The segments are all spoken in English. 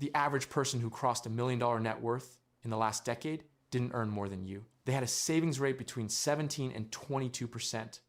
The average person who crossed $1 million net worth in the last decade didn't earn more than you. They had a savings rate between 17 and 22%,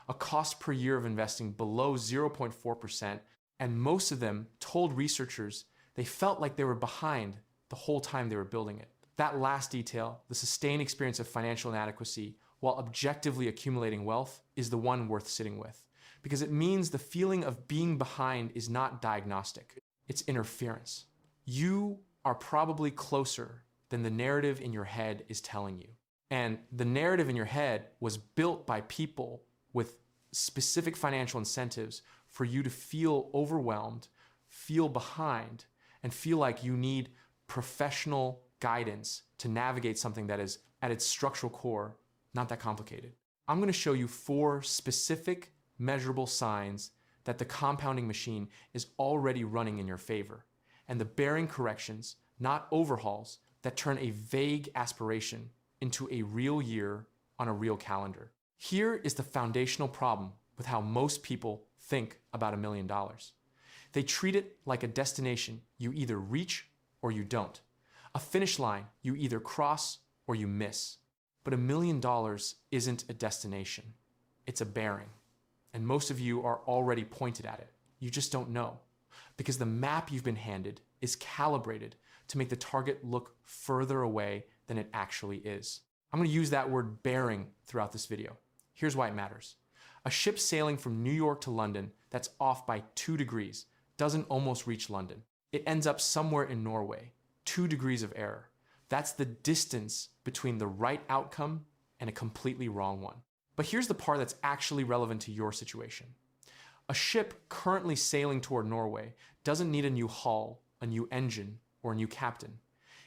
a cost per year of investing below 0.4%, and most of them told researchers they felt like they were behind the whole time they were building it. That last detail, the sustained experience of financial inadequacy while objectively accumulating wealth, is the one worth sitting with, because it means the feeling of being behind is not diagnostic, it's interference. You are probably closer than the narrative in your head is telling you. And the narrative in your head was built by people with specific financial incentives for you to feel overwhelmed, feel behind, and feel like you need professional guidance to navigate something that is, at its structural core, not that complicated. I'm going to show you 4 specific measurable signs that the compounding machine is already running in your favor, and the bearing corrections, not overhauls, that turn a vague aspiration into a real year on a real calendar. Here is the foundational problem with how most people think about $1 million. They treat it like a destination you either reach or you don't. A finish line you either cross or you miss. But $1 million isn't a destination. It's a bearing. And most of you are already pointed at it. You just don't know. Because the map you've been handed is calibrated to make the target look further away than it actually is. I'm going to use that word bearing throughout this video. Here's why it matters. A ship sailing from New York to London that's off by 2 degrees doesn't almost reach London. It ends up somewhere in Norway. 2 degrees of error. That's the distance between the right outcome and a completely wrong one. But here's the part that's actually relevant to your situation. A ship currently sailing toward Norway doesn't need a new hull, a new engine, or a new captain.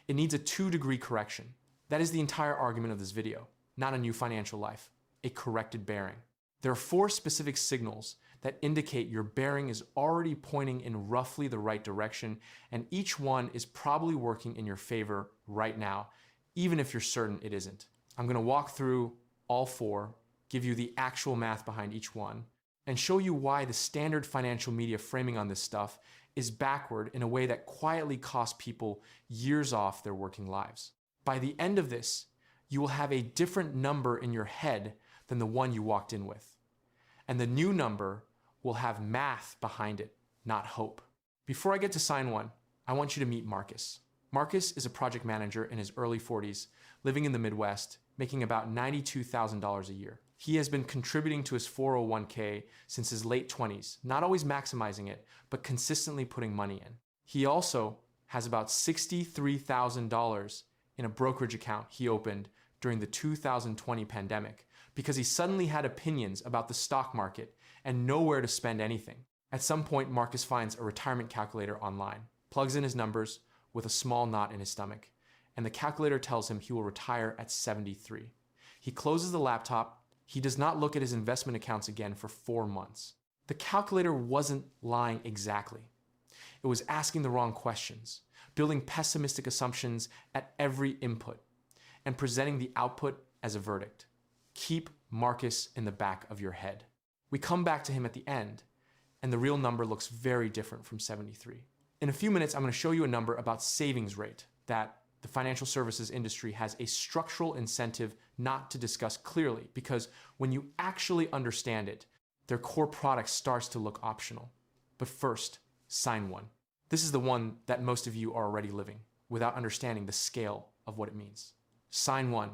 It needs a 2-degree correction. That is the entire argument of this video, not a new financial life, a corrected bearing. There are 4 specific signals that indicate your bearing is already pointing in roughly the right direction, and each one is probably working in your favor right now, even if you're certain it isn't. I'm going to walk through all 4, give you the actual math behind each one, and show you why the standard financial media framing on this stuff is backward in a way that quietly costs people years off their working lives. By the end of this, you will have a different number in your head than the one you walked in with. And the new number will have math behind it, not hope. Before I get to sign 1, I want you to meet Marcus. Marcus is a project manager in his early 40s, living in the Midwest, making about $92,000 a year. He has been contributing to his 401k since his late 20s, not always maximizing it, but consistently putting money in. He also has about $63,000 in a brokerage account he opened during the 2020 pandemic because he suddenly had opinions about the stock market and nowhere to spend anything. At some point, Marcus finds a retirement calculator online, plugs in his numbers with a small knot in his stomach, and the calculator tells him he will retire at 73. He closes the laptop. He does not look at his investment accounts again for 4 months. The calculator wasn't lying exactly. It was asking the wrong questions, building pessimistic assumptions at every input, and presenting the output as a verdict. Keep Marcus in the back of your head. We come back to him at the end, and the real number looks very different from 73. In a few minutes, I'm going to show you a number about savings rate that the financial services industry has a structural incentive not to discuss clearly, because when you actually understand it, their core product starts to look optional. But first, sign 1. This is the one that most of you are already living without understanding the scale of what it means. Sign 1.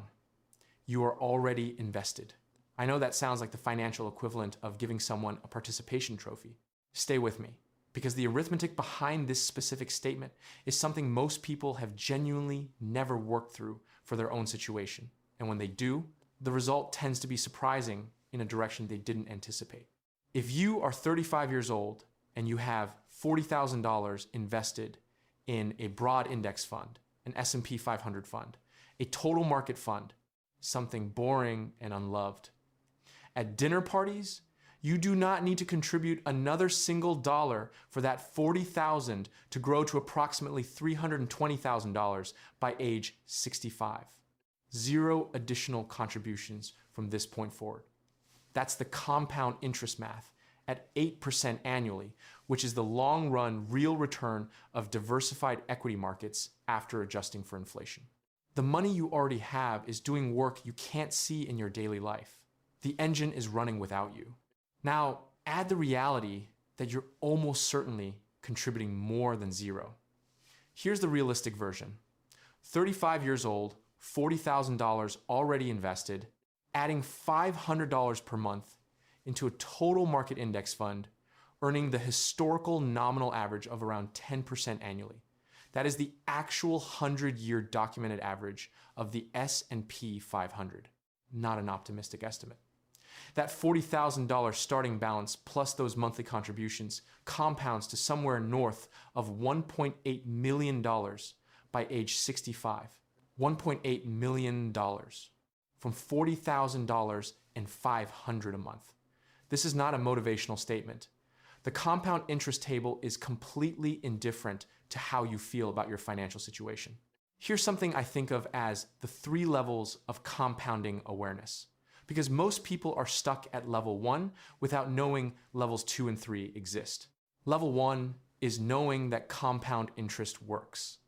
You are already invested. I know that sounds like the financial equivalent of giving someone a participation trophy. Stay with me, because the arithmetic behind this specific statement is something most people have genuinely never worked through for their own situation. And when they do, the result tends to be surprising in a direction they didn't anticipate. If you are 35 years old and you have $40,000 invested in a broad index fund, an S&P 500 fund, a total market fund, something boring and unloved. At dinner parties, you do not need to contribute another single dollar for that $40,000 to grow to approximately $320,000 by age 65. 0 additional contributions from this point forward. That's the compound interest math at 8% annually, which is the long-run real return of diversified equity markets after adjusting for inflation. The money you already have is doing work you can't see in your daily life. The engine is running without you. Now, add the reality that you're almost certainly contributing more than zero. Here's the realistic version. 35 years old, $40,000 already invested, adding $500 per month into a total market index fund, earning the historical nominal average of around 10% annually. That is the actual 100-year documented average of the S&P 500, not an optimistic estimate. That $40,000 starting balance plus those monthly contributions compounds to somewhere north of $1.8 million by age 65. $1.8 million from $40,000 and $500 a month. This is not a motivational statement. The compound interest table is completely indifferent to how you feel about your financial situation. Here's something I think of as the 3 levels of compounding awareness, because most people are stuck at level 1 without knowing levels 2 and 3 exist. Level 1 is knowing that compound interest works.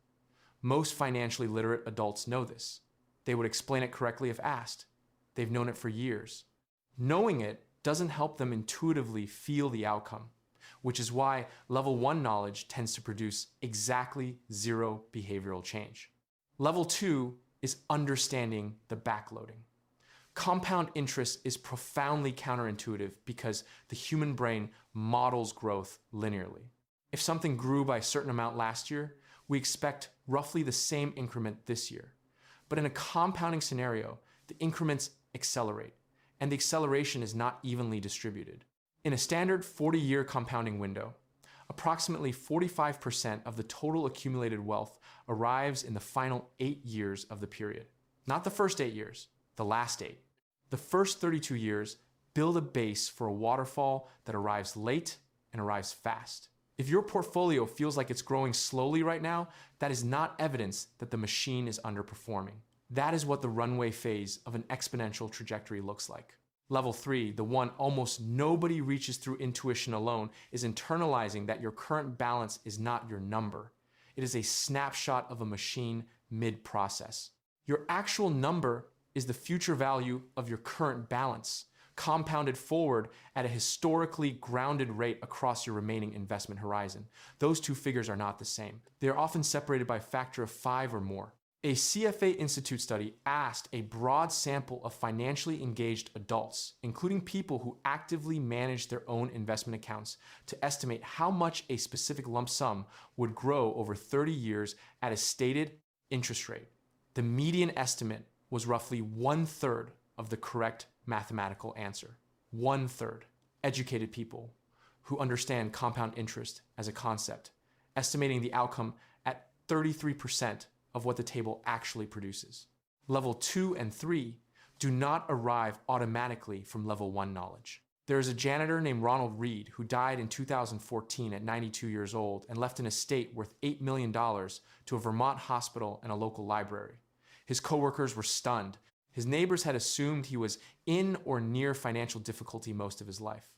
Most financially literate adults know this. They would explain it correctly if asked. They've known it for years. Knowing it doesn't help them intuitively feel the outcome, which is why level 1 knowledge tends to produce exactly 0 behavioral change. Level 2 is understanding the backloading. Compound interest is profoundly counterintuitive because the human brain models growth linearly. If something grew by a certain amount last year, we expect roughly the same increment this year. But in a compounding scenario, the increments accelerate, and the acceleration is not evenly distributed. In a standard 40-year compounding window, approximately 45% of the total accumulated wealth arrives in the final 8 years of the period. Not the first 8 years, the last 8. The first 32 years build a base for a waterfall that arrives late and arrives fast. If your portfolio feels like it's growing slowly right now, that is not evidence that the machine is underperforming. That is what the runway phase of an exponential trajectory looks like. Level 3, the one almost nobody reaches through intuition alone, is internalizing that your current balance is not your number. It is a snapshot of a machine mid-process. Your actual number is the future value of your current balance, compounded forward at a historically grounded rate across your remaining investment horizon. Those two figures are not the same. They are often separated by a factor of 5 or more. A CFA Institute study asked a broad sample of financially engaged adults, including people who actively manage their own investment accounts, to estimate how much a specific lump sum would grow over 30 years at a stated interest rate. The median estimate was roughly 1/3 of the correct mathematical answer. 1/3. Educated people who understand compound interest as a concept, estimating the outcome at 33% of what the table actually produces. Level 2 and 3 do not arrive automatically from level 1 knowledge. There is a janitor named Ronald Reed who died in 2014 at 92 years old and left an estate worth $8 million to a Vermont hospital and a local library. His coworkers were stunned. His neighbors had assumed he was in or near financial difficulty most of his life.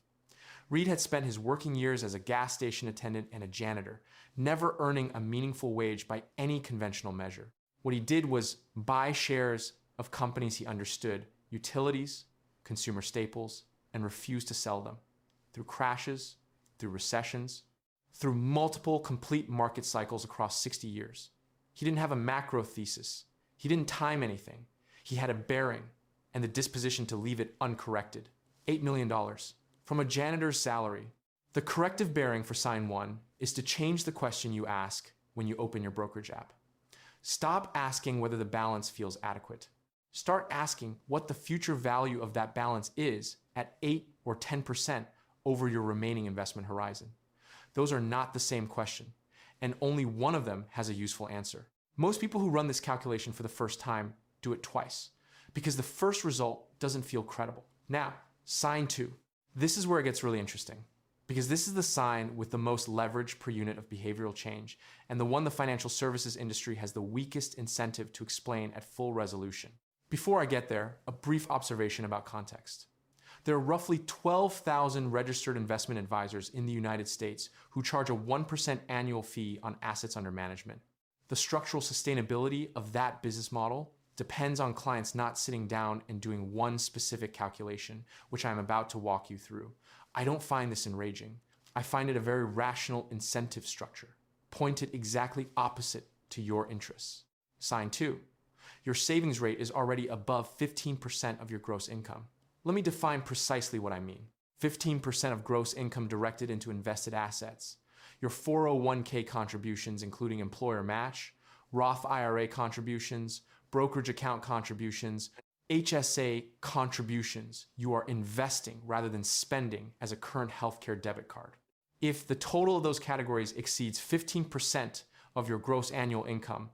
Reed had spent his working years as a gas station attendant and a janitor, never earning a meaningful wage by any conventional measure. What he did was buy shares of companies he understood, utilities, consumer staples, and refused to sell them. Through crashes, through recessions, through multiple complete market cycles across 60 years. He didn't have a macro thesis. He didn't time anything. He had a bearing and the disposition to leave it uncorrected. $8 million. From a janitor's salary. The corrective bearing for sign 1 is to change the question you ask when you open your brokerage app. Stop asking whether the balance feels adequate. Start asking what the future value of that balance is at 8 or 10% over your remaining investment horizon. Those are not the same question, and only one of them has a useful answer. Most people who run this calculation for the first time do it twice, because the first result doesn't feel credible. Now, sign 2. This is where it gets really interesting, because this is the sign with the most leverage per unit of behavioral change, and the one the financial services industry has the weakest incentive to explain at full resolution. Before I get there, a brief observation about context. There are roughly 12,000 registered investment advisors in the United States who charge a 1% annual fee on assets under management. The structural sustainability of that business model depends on clients not sitting down and doing one specific calculation, which I'm about to walk you through. I don't find this enraging. I find it a very rational incentive structure, pointed exactly opposite to your interests. Sign 2. Your savings rate is already above 15% of your gross income. Let me define precisely what I mean. 15% of gross income directed into invested assets. Your 401k contributions, including employer match, Roth IRA contributions, brokerage account contributions, HSA contributions. You are investing rather than spending as a current healthcare debit card. If the total of those categories exceeds 15% of your gross annual income,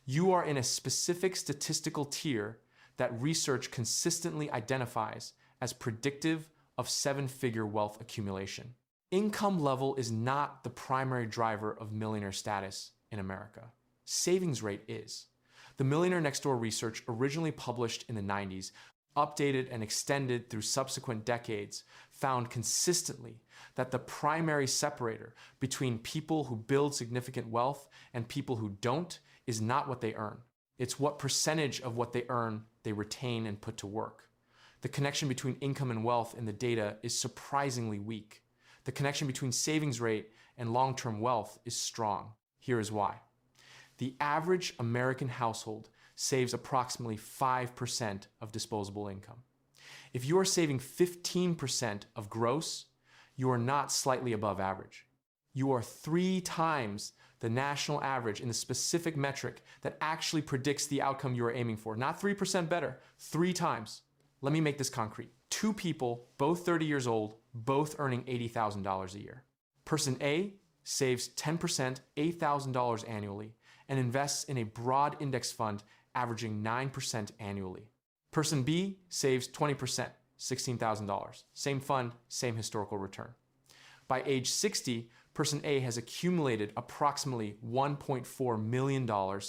you are in a specific statistical tier that research consistently identifies as predictive of seven-figure wealth accumulation. Income level is not the primary driver of millionaire status in America. Savings rate is. The Millionaire Next Door research, originally published in the 90s, updated and extended through subsequent decades, found consistently that the primary separator between people who build significant wealth and people who don't is not what they earn. It's what percentage of what they earn they retain and put to work. The connection between income and wealth in the data is surprisingly weak. The connection between savings rate and long-term wealth is strong. Here is why. The average American household saves approximately 5% of disposable income. If you are saving 15% of gross, you are not slightly above average. You are 3 times the national average in the specific metric that actually predicts the outcome you are aiming for. Not 3% better, 3 times. Let me make this concrete. 2 people, both 30 years old, both earning $80,000 a year. Person A saves 10%, $8,000 annually, and invests in a broad index fund averaging 9% annually. Person B saves 20%, $16,000. Same fund, same historical return. By age 60, Person A has accumulated approximately $1.4 million.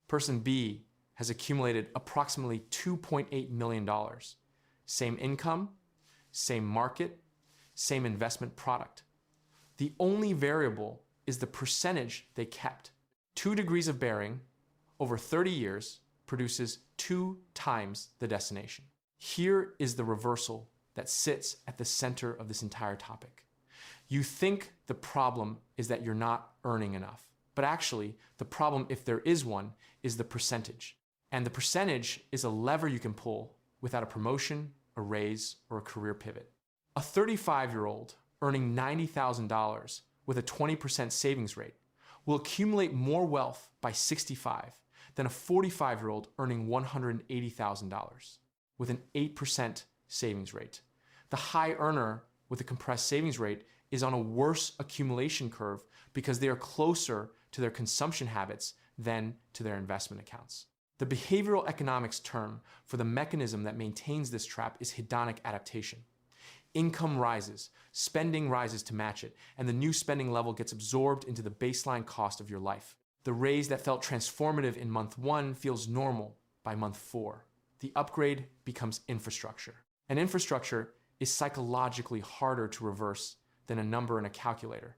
Person B has accumulated approximately $2.8 million. Same income, same market, same investment product. The only variable is the percentage they kept. 2 degrees of bearing over 30 years produces 2 times the destination. Here is the reversal that sits at the center of this entire topic. You think the problem is that you're not earning enough, but actually the problem, if there is one, is the percentage. And the percentage is a lever you can pull without a promotion, a raise, or a career pivot. A 35-year-old earning $90,000 with a 20% savings rate will accumulate more wealth by 65 than a 45-year-old earning $180,000 with an 8% savings rate. The high earner with a compressed savings rate is on a worse accumulation curve because they are closer to their consumption habits than to their investment accounts. The behavioral economics term for the mechanism that maintains this trap is hedonic adaptation. Income rises, spending rises to match it, and the new spending level gets absorbed into the baseline cost of your life. The raise that felt transformative in month 1 feels normal by month 4. The upgrade becomes infrastructure. And infrastructure is psychologically harder to reverse than a number in a calculator,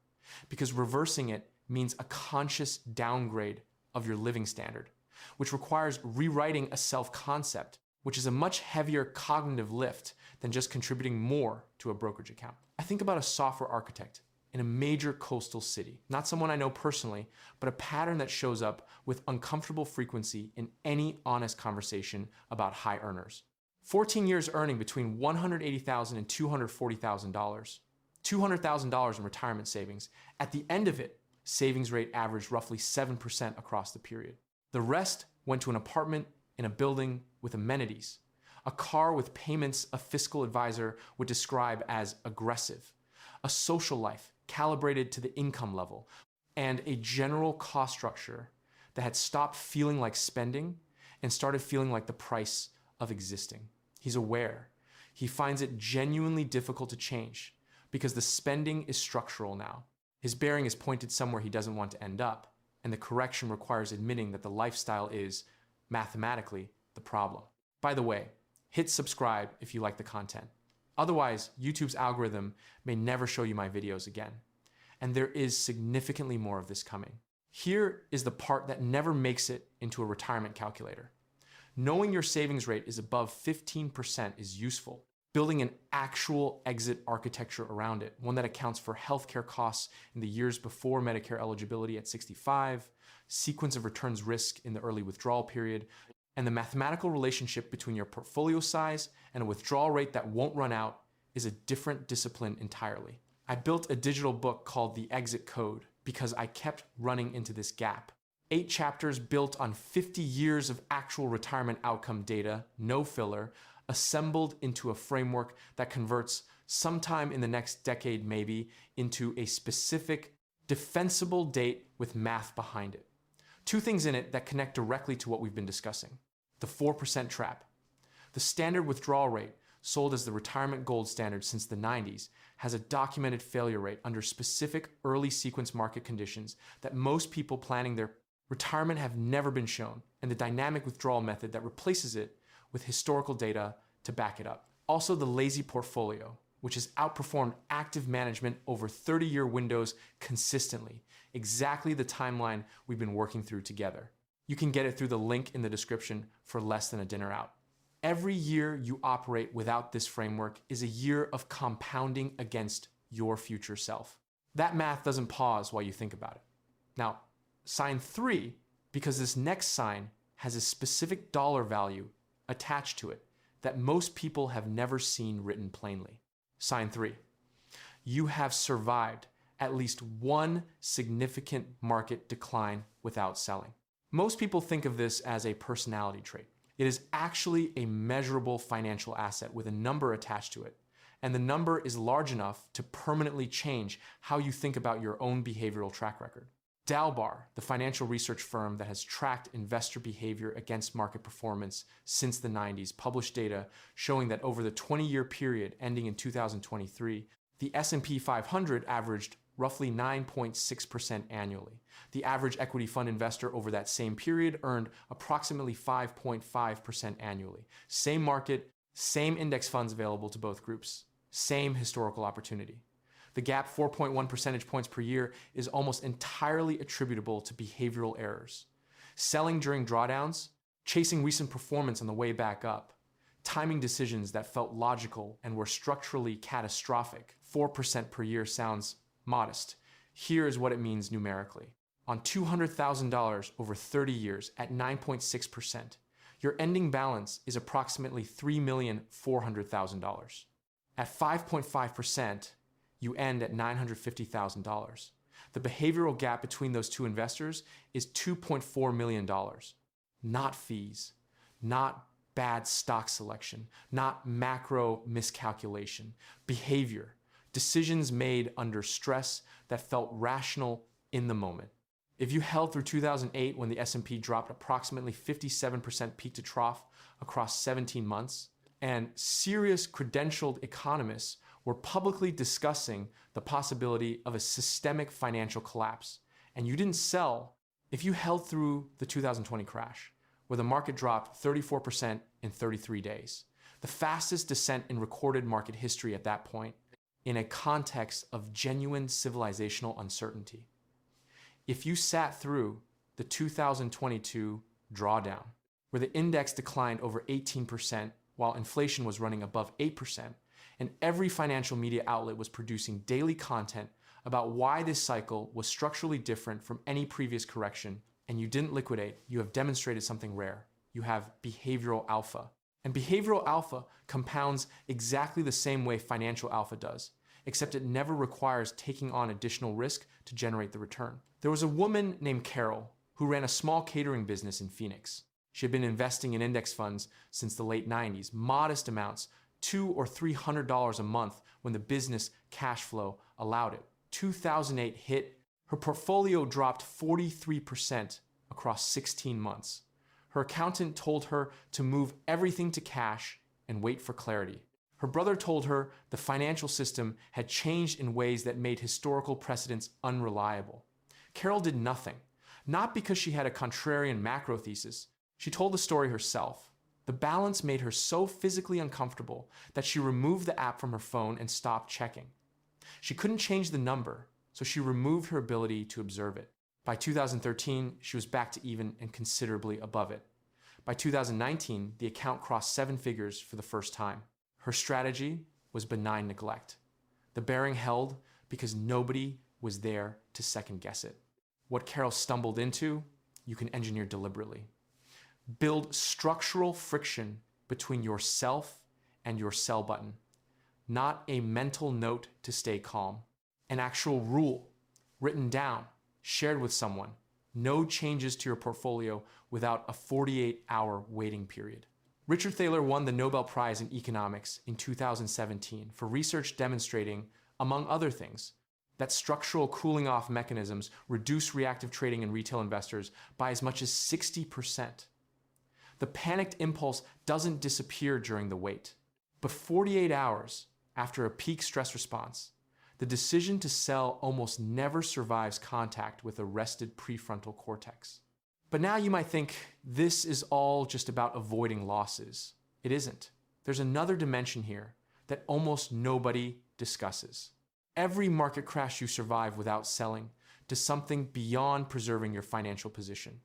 because reversing it means a conscious downgrade of your living standard, which requires rewriting a self-concept, which is a much heavier cognitive lift than just contributing more to a brokerage account. I think about a software architect in a major coastal city, not someone I know personally, but a pattern that shows up with uncomfortable frequency in any honest conversation about high earners. 14 years earning between $180,000 and $240,000, $200,000 in retirement savings. At the end of it, savings rate averaged roughly 7% across the period. The rest went to an apartment in a building with amenities, a car with payments a fiscal advisor would describe as aggressive, a social life calibrated to the income level, and a general cost structure that had stopped feeling like spending and started feeling like the price of existing. He's aware. He finds it genuinely difficult to change because the spending is structural now. His bearing is pointed somewhere he doesn't want to end up, and the correction requires admitting that the lifestyle is, mathematically, the problem. By the way, hit subscribe if you like the content. Otherwise, YouTube's algorithm may never show you my videos again. And there is significantly more of this coming. Here is the part that never makes it into a retirement calculator. Knowing your savings rate is above 15% is useful. Building an actual exit architecture around it, one that accounts for healthcare costs in the years before Medicare eligibility at 65, sequence of returns risk in the early withdrawal period, and the mathematical relationship between your portfolio size and a withdrawal rate that won't run out is a different discipline entirely. I built a digital book called The Exit Code because I kept running into this gap. 8 chapters built on 50 years of actual retirement outcome data, no filler, assembled into a framework that converts sometime in the next decade maybe into a specific defensible date with math behind it. 2 things in it that connect directly to what we've been discussing. The 4% trap. The standard withdrawal rate, sold as the retirement gold standard since the 90s, has a documented failure rate under specific early sequence market conditions that most people planning their retirement have never been shown, and the dynamic withdrawal method that replaces it with historical data to back it up. Also the lazy portfolio, which has outperformed active management over 30-year windows consistently, exactly the timeline we've been working through together. You can get it through the link in the description for less than a dinner out. Every year you operate without this framework is a year of compounding against your future self. That math doesn't pause while you think about it. Now, sign 3, because this next sign has a specific dollar value attached to it that most people have never seen written plainly. Sign 3. You have survived at least one significant market decline without selling. Most people think of this as a personality trait. It is actually a measurable financial asset with a number attached to it, and the number is large enough to permanently change how you think about your own behavioral track record. Dalbar, the financial research firm that has tracked investor behavior against market performance since the 90s, published data showing that over the 20-year period ending in 2023, the S&P 500 averaged roughly 9.6% annually. The average equity fund investor over that same period earned approximately 5.5% annually. Same market, same index funds available to both groups, same historical opportunity. The gap, 4.1 percentage points per year, is almost entirely attributable to behavioral errors. Selling during drawdowns, chasing recent performance on the way back up, timing decisions that felt logical and were structurally catastrophic. 4% per year sounds modest. Here is what it means numerically. On $200,000 over 30 years at 9.6%, your ending balance is approximately $3,400,000. At 5.5%, you end at $950,000. The behavioral gap between those two investors is $2.4 million. Not fees, not bad stock selection, not macro miscalculation. Behavior, decisions made under stress that felt rational in the moment. If you held through 2008 when the S&P dropped approximately 57% peak to trough across 17 months, and serious credentialed economists were publicly discussing the possibility of a systemic financial collapse, and you didn't sell, if you held through the 2020 crash, where the market dropped 34% in 33 days, the fastest descent in recorded market history at that point, in a context of genuine civilizational uncertainty. If you sat through the 2022 drawdown, where the index declined over 18% while inflation was running above 8%, and every financial media outlet was producing daily content about why this cycle was structurally different from any previous correction, and you didn't liquidate, you have demonstrated something rare. You have behavioral alpha. And behavioral alpha compounds exactly the same way financial alpha does, except it never requires taking on additional risk to generate the return. There was a woman named Carol who ran a small catering business in Phoenix. She had been investing in index funds since the late 90s, modest amounts, $200 or $300 a month when the business cash flow allowed it. 2008 hit, her portfolio dropped 43% across 16 months. Her accountant told her to move everything to cash and wait for clarity. Her brother told her the financial system had changed in ways that made historical precedents unreliable. Carol did nothing, not because she had a contrarian macro thesis. She told the story herself. The balance made her so physically uncomfortable that she removed the app from her phone and stopped checking. She couldn't change the number, so she removed her ability to observe it. By 2013, she was back to even and considerably above it. By 2019, the account crossed 7 figures for the first time. Her strategy was benign neglect. The bearing held because nobody was there to second guess it. What Carol stumbled into, you can engineer deliberately. Build structural friction between yourself and your sell button, not a mental note to stay calm. An actual rule, written down, shared with someone. No changes to your portfolio without a 48-hour waiting period. Richard Thaler won the Nobel Prize in Economics in 2017 for research demonstrating, among other things, that structural cooling off mechanisms reduce reactive trading in retail investors by as much as 60%. The panicked impulse doesn't disappear during the wait, but 48 hours after a peak stress response, the decision to sell almost never survives contact with a rested prefrontal cortex. But now you might think this is all just about avoiding losses. It isn't. There's another dimension here that almost nobody discusses. Every market crash you survive without selling does something beyond preserving your financial position.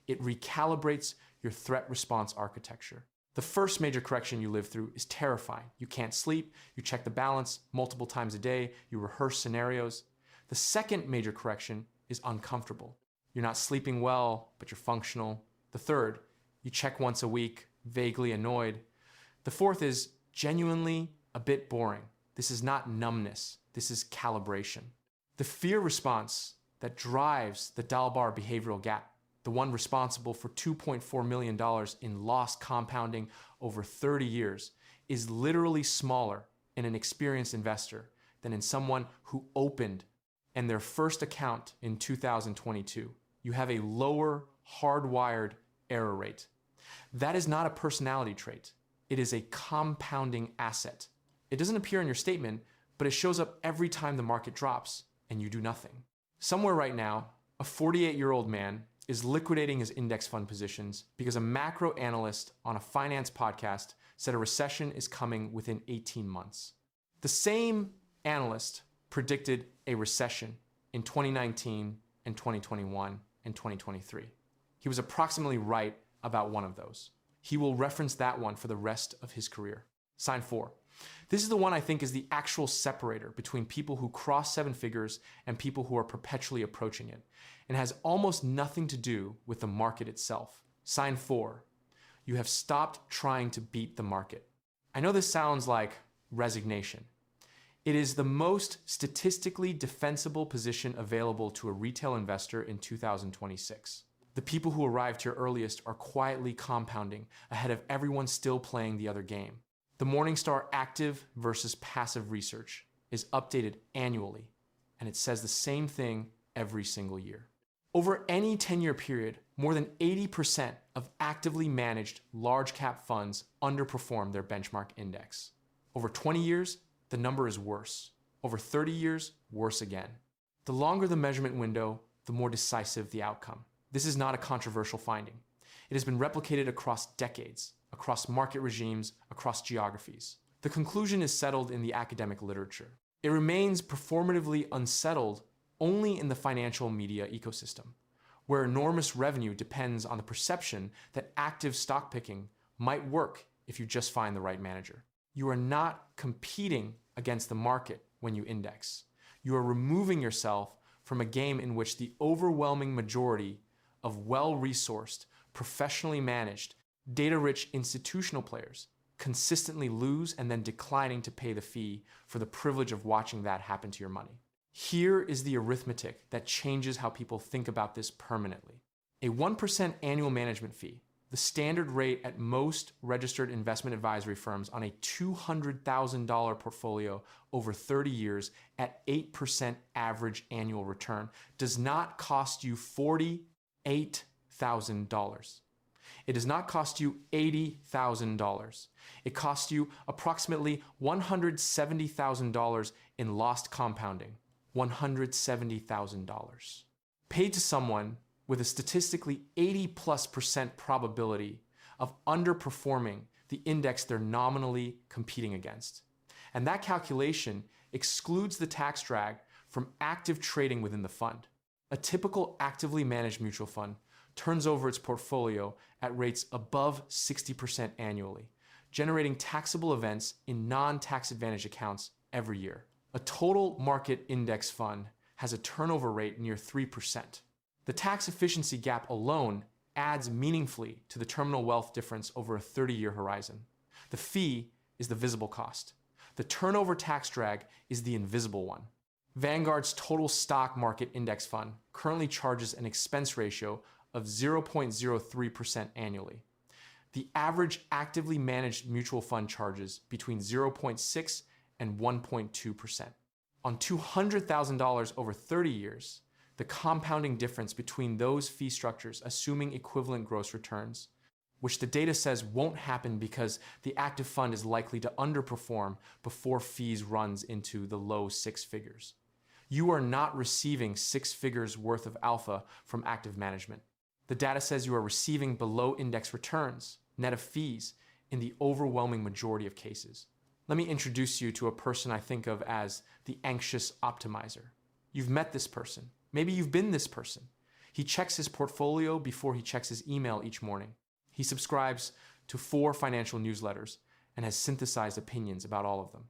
It recalibrates your threat response architecture. The first major correction you live through is terrifying. You can't sleep, you check the balance multiple times a day, you rehearse scenarios. The second major correction is uncomfortable. You're not sleeping well, but you're functional. The third, you check once a week, vaguely annoyed. The fourth is genuinely a bit boring. This is not numbness, this is calibration. The fear response that drives the Dalbar behavioral gap, the one responsible for $2.4 million in lost compounding over 30 years, is literally smaller in an experienced investor than in someone who opened and their first account in 2022. You have a lower hardwired error rate. That is not a personality trait. It is a compounding asset. It doesn't appear in your statement, but it shows up every time the market drops and you do nothing. Somewhere right now, a 48-year-old man is liquidating his index fund positions because a macro analyst on a finance podcast said a recession is coming within 18 months. The same analyst predicted a recession in 2019 and 2021 and 2023. He was approximately right about one of those. He will reference that one for the rest of his career. Sign 4. This is the one I think is the actual separator between people who cross 7 figures and people who are perpetually approaching it, and has almost nothing to do with the market itself. Sign 4. You have stopped trying to beat the market. I know this sounds like resignation. It is the most statistically defensible position available to a retail investor in 2026. The people who arrived here earliest are quietly compounding ahead of everyone still playing the other game. The Morningstar active versus passive research is updated annually, and it says the same thing every single year. Over any 10-year period, more than 80% of actively managed large cap funds underperform their benchmark index. Over 20 years, the number is worse. Over 30 years, worse again. The longer the measurement window, the more decisive the outcome. This is not a controversial finding. It has been replicated across decades, across market regimes, across geographies. The conclusion is settled in the academic literature. It remains performatively unsettled only in the financial media ecosystem, where enormous revenue depends on the perception that active stock picking might work if you just find the right manager. You are not competing against the market when you index. You are removing yourself from a game in which the overwhelming majority of well-resourced, professionally managed, data-rich institutional players consistently lose and then declining to pay the fee for the privilege of watching that happen to your money. Here is the arithmetic that changes how people think about this permanently. A 1% annual management fee, the standard rate at most registered investment advisory firms on a $200,000 portfolio over 30 years at 8% average annual return, does not cost you $48,000. It does not cost you $80,000. It costs you approximately $170,000 in lost compounding. $170,000. Paid to someone with a statistically 80+% probability of underperforming the index they're nominally competing against. And that calculation excludes the tax drag from active trading within the fund. A typical actively managed mutual fund turns over its portfolio at rates above 60% annually, generating taxable events in non-tax advantaged accounts every year. A total market index fund has a turnover rate near 3%. The tax efficiency gap alone adds meaningfully to the terminal wealth difference over a 30-year horizon. The fee is the visible cost. The turnover tax drag is the invisible one. Vanguard's total stock market index fund currently charges an expense ratio of 0.03% annually. The average actively managed mutual fund charges between 0.6 and 1.2%. On $200,000 over 30 years, the compounding difference between those fee structures assuming equivalent gross returns, which the data says won't happen because the active fund is likely to underperform before fees runs into the low six figures. You are not receiving 6 figures worth of alpha from active management. The data says you are receiving below index returns, net of fees, in the overwhelming majority of cases. Let me introduce you to a person I think of as the anxious optimizer. You've met this person. Maybe you've been this person. He checks his portfolio before he checks his email each morning. He subscribes to 4 financial newsletters and has synthesized opinions about all of them.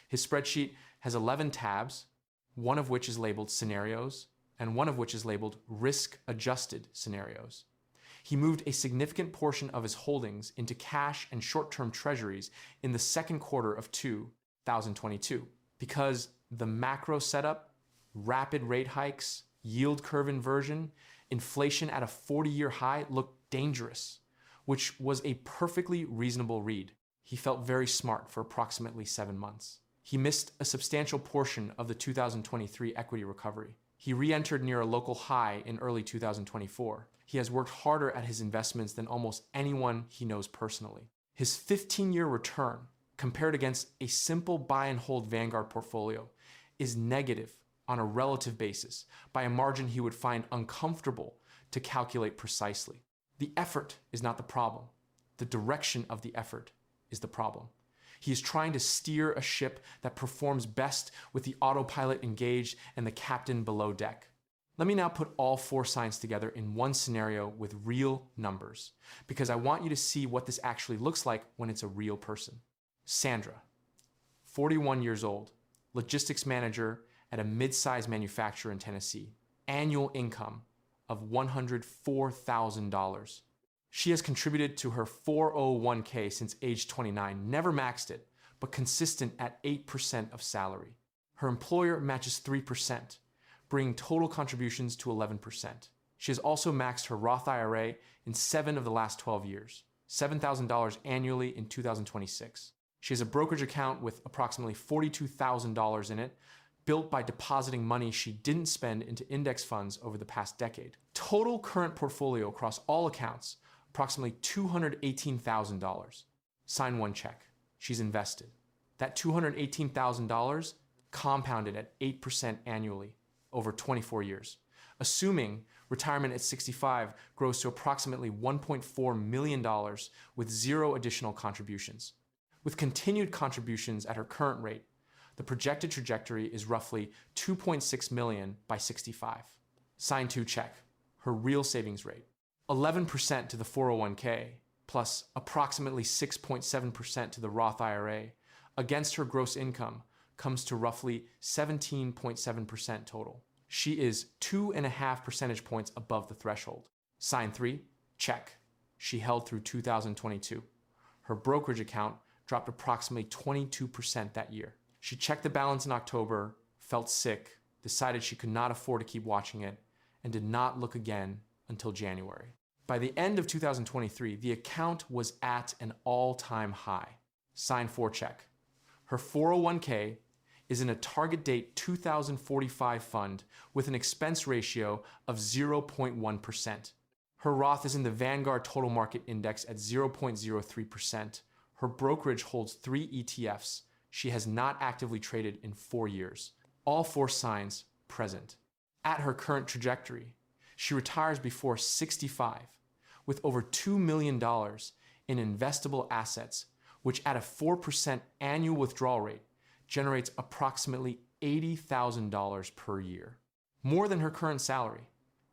His spreadsheet has 11 tabs, one of which is labeled scenarios, and one of which is labeled risk-adjusted scenarios. He moved a significant portion of his holdings into cash and short-term treasuries in the second quarter of 2022 because the macro setup, rapid rate hikes, yield curve inversion, inflation at a 40-year high looked dangerous, which was a perfectly reasonable read. He felt very smart for approximately 7 months. He missed a substantial portion of the 2023 equity recovery. He re-entered near a local high in early 2024. He has worked harder at his investments than almost anyone he knows personally. His 15-year return, compared against a simple buy and hold Vanguard portfolio, is negative on a relative basis by a margin he would find uncomfortable to calculate precisely. The effort is not the problem. The direction of the effort is the problem. He is trying to steer a ship that performs best with the autopilot engaged and the captain below deck. Let me now put all 4 signs together in one scenario with real numbers, because I want you to see what this actually looks like when it's a real person. Sandra, 41 years old, logistics manager at a mid-sized manufacturer in Tennessee, annual income of $104,000. She has contributed to her 401k since age 29, never maxed it, but consistent at 8% of salary. Her employer matches 3%, bringing total contributions to 11%. She has also maxed her Roth IRA in 7 of the last 12 years, $7,000 annually in 2026. She has a brokerage account with approximately $42,000 in it, built by depositing money she didn't spend into index funds over the past decade. Total current portfolio across all accounts, approximately $218,000. Sign 1 check. She's invested. That $218,000 compounded at 8% annually over 24 years. Assuming retirement at 65 grows to approximately $1.4 million with 0 additional contributions. With continued contributions at her current rate, the projected trajectory is roughly $2.6 million by 65. Sign 2 check. Her real savings rate. 11% to the 401k, plus approximately 6.7% to the Roth IRA, against her gross income comes to roughly 17.7% total. She is 2.5 percentage points above the threshold. Sign 3, check. She held through 2022. Her brokerage account dropped approximately 22% that year. She checked the balance in October, felt sick, decided she could not afford to keep watching it, and did not look again until January. By the end of 2023, the account was at an all-time high. Sign 4 check. Her 401k is in a target date 2045 fund with an expense ratio of 0.1%. Her Roth is in the Vanguard Total Market Index at 0.03%. Her brokerage holds 3 ETFs. She has not actively traded in 4 years. All 4 signs present. At her current trajectory, she retires before 65 with over $2 million in investable assets, which at a 4% annual withdrawal rate generates approximately $80,000 per year, more than her current salary,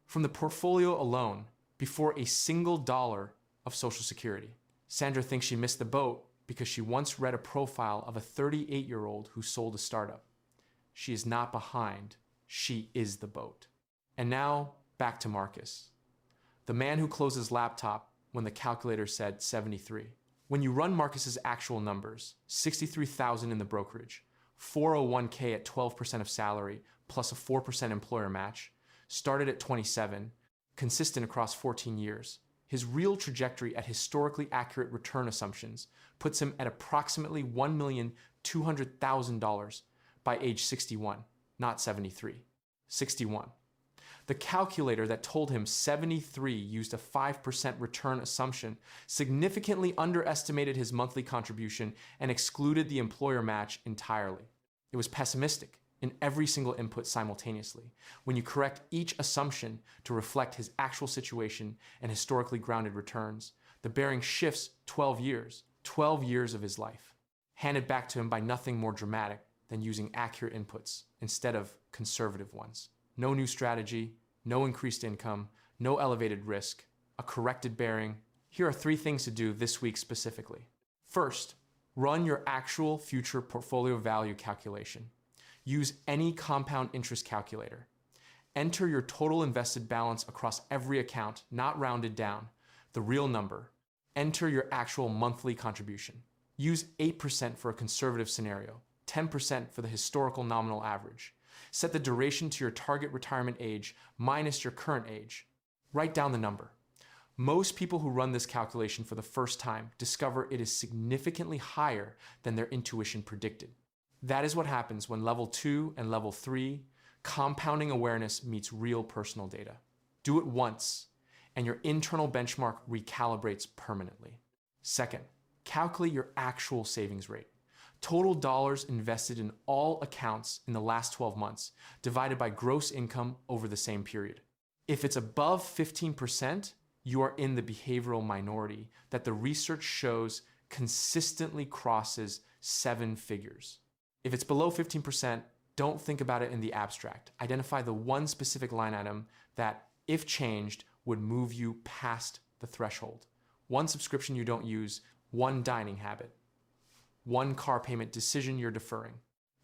from the portfolio alone before a single dollar of Social Security. Sandra thinks she missed the boat because she once read a profile of a 38-year-old who sold a startup. She is not behind, she is the boat. And now, back to Marcus, the man who closed his laptop when the calculator said 73. When you run Marcus's actual numbers, $63,000 in the brokerage, 401k at 12% of salary plus a 4% employer match, started at 27, consistent across 14 years. His real trajectory at historically accurate return assumptions puts him at approximately $1,200,000 by age 61, not 73. 61. The calculator that told him 73 used a 5% return assumption significantly underestimated his monthly contribution and excluded the employer match entirely. It was pessimistic in every single input simultaneously. When you correct each assumption to reflect his actual situation and historically grounded returns, the bearing shifts 12 years of his life, handed back to him by nothing more dramatic than using accurate inputs instead of conservative ones. No new strategy, no increased income, no elevated risk, a corrected bearing. Here are 3 things to do this week specifically. First, run your actual future portfolio value calculation. Use any compound interest calculator. Enter your total invested balance across every account, not rounded down, the real number. Enter your actual monthly contribution. Use 8% for a conservative scenario, 10% for the historical nominal average. Set the duration to your target retirement age minus your current age. Write down the number. Most people who run this calculation for the first time discover it is significantly higher than their intuition predicted. That is what happens when level 2 and level 3 compounding awareness meets real personal data. Do it once, and your internal benchmark recalibrates permanently. Second, calculate your actual savings rate. Total dollars invested in all accounts in the last 12 months, divided by gross income over the same period. If it's above 15%, you are in the behavioral minority that the research shows consistently crosses 7 figures. If it's below 15%, don't think about it in the abstract. Identify the one specific line item that, if changed, would move you past the threshold. One subscription you don't use, one dining habit, one car payment decision you're deferring.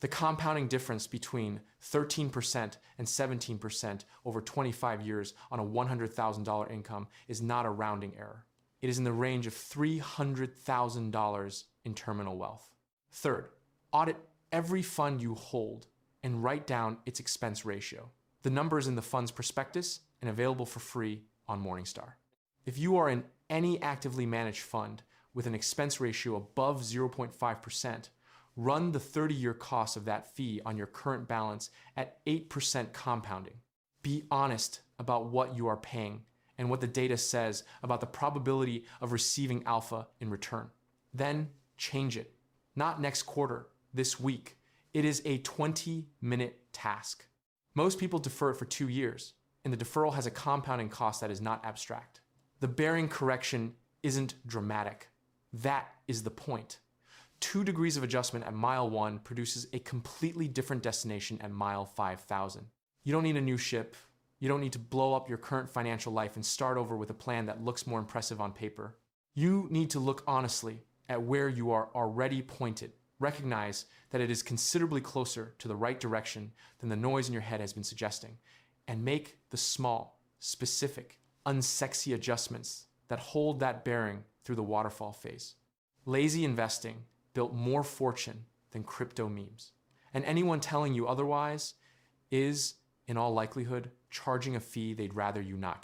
The compounding difference between 13% and 17% over 25 years on a $100,000 income is not a rounding error. It is in the range of $300,000 in terminal wealth. Third, audit every fund you hold and write down its expense ratio. The number is in the fund's prospectus and available for free on Morningstar. If you are in any actively managed fund with an expense ratio above 0.5%, run the 30-year cost of that fee on your current balance at 8% compounding. Be honest about what you are paying and what the data says about the probability of receiving alpha in return. Then change it. Not next quarter, this week. It is a 20-minute task. Most people defer it for 2 years, and the deferral has a compounding cost that is not abstract. The bearing correction isn't dramatic. That is the point. 2 degrees of adjustment at mile 1 produces a completely different destination at mile 5,000. You don't need a new ship. You don't need to blow up your current financial life and start over with a plan that looks more impressive on paper. You need to look honestly at where you are already pointed. Recognize that it is considerably closer to the right direction than the noise in your head has been suggesting, and make the small, specific, unsexy adjustments that hold that bearing through the waterfall phase. Lazy investing built more fortune than crypto memes. And anyone telling you otherwise is, in all likelihood, charging a fee they'd rather you not